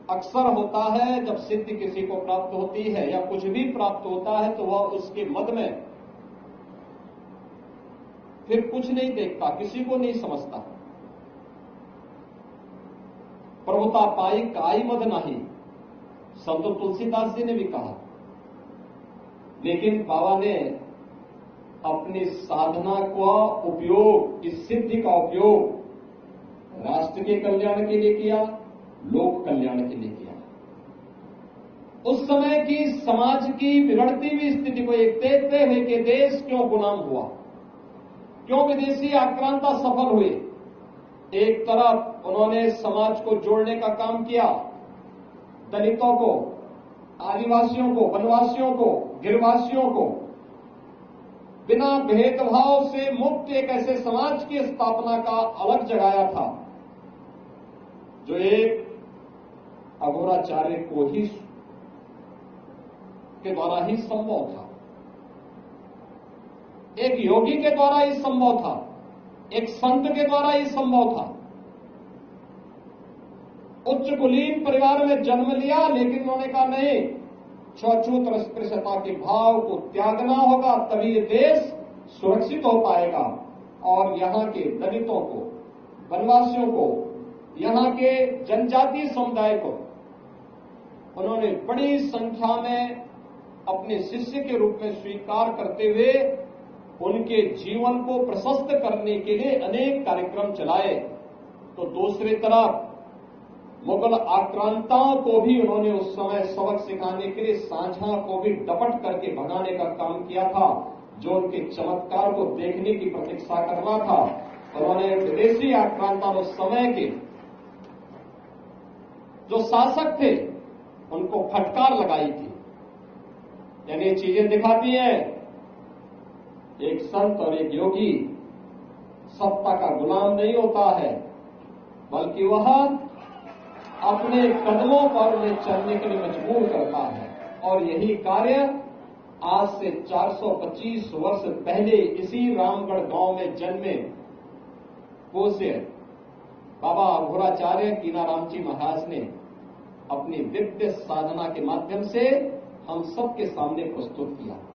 अक्सर होता है जब सिद्धि किसी को प्राप्त होती है या कुछ भी प्राप्त होता है तो वह उसके मद में फिर कुछ नहीं देखता, किसी को नहीं समझता। प्रभुता पाई काई मद नाही, संत तुलसीदास जी ने भी कहा। लेकिन बाबा ने अपनी साधना का उपयोग, इस सिद्धि का उपयोग राष्ट्र के कल्याण के लिए किया, लोक कल्याण के लिए किया। उस समय की समाज की बिगड़ती हुई स्थिति को एक देखते हुए कि देश क्यों गुलाम हुआ, क्यों विदेशी आक्रांता सफल हुए। एक तरफ उन्होंने समाज को जोड़ने का काम किया, दलितों को, आदिवासियों को, वनवासियों को, गिरवासियों को बिना भेदभाव से मुक्त एक ऐसे समाज की स्थापना का अलग जगाया था जो एक अघोराचार्य को ही के द्वारा ही संभव था, एक योगी के द्वारा ही संभव था, एक संत के द्वारा ही संभव था। उच्च कुलीन परिवार में जन्म लिया, लेकिन उन्होंने कहा नहीं, छूत अस्पृश्यता के भाव को त्यागना होगा, तभी ये देश सुरक्षित हो पाएगा। और यहां के दलितों को, वनवासियों को, यहां के जनजातीय समुदाय को उन्होंने बड़ी संख्या में अपने शिष्य के रूप में स्वीकार करते हुए उनके जीवन को प्रशस्त करने के लिए अनेक कार्यक्रम चलाए। तो दूसरी तरफ मुगल आक्रांताओं को भी उन्होंने उस समय सबक सिखाने के लिए सांझा को भी डपट करके भगाने का काम किया था, जो उनके चमत्कार को देखने की प्रतीक्षा कर रहा था। उन्होंने विदेशी आक्रांता उस समय के जो शासक थे उनको फटकार लगाई थी। यानी ये चीजें दिखाती हैं एक संत और एक योगी सत्ता का गुलाम नहीं होता है, बल्कि वह अपने कदमों पर उन्हें चलने के लिए मजबूर करता है। और यही कार्य आज से 425 वर्ष पहले इसी रामगढ़ गांव में जन्मे पूज्य बाबा अघोराचार्य कीनाराम जी महाराज ने अपनी दिव्य साधना के माध्यम से हम सबके सामने प्रस्तुत किया।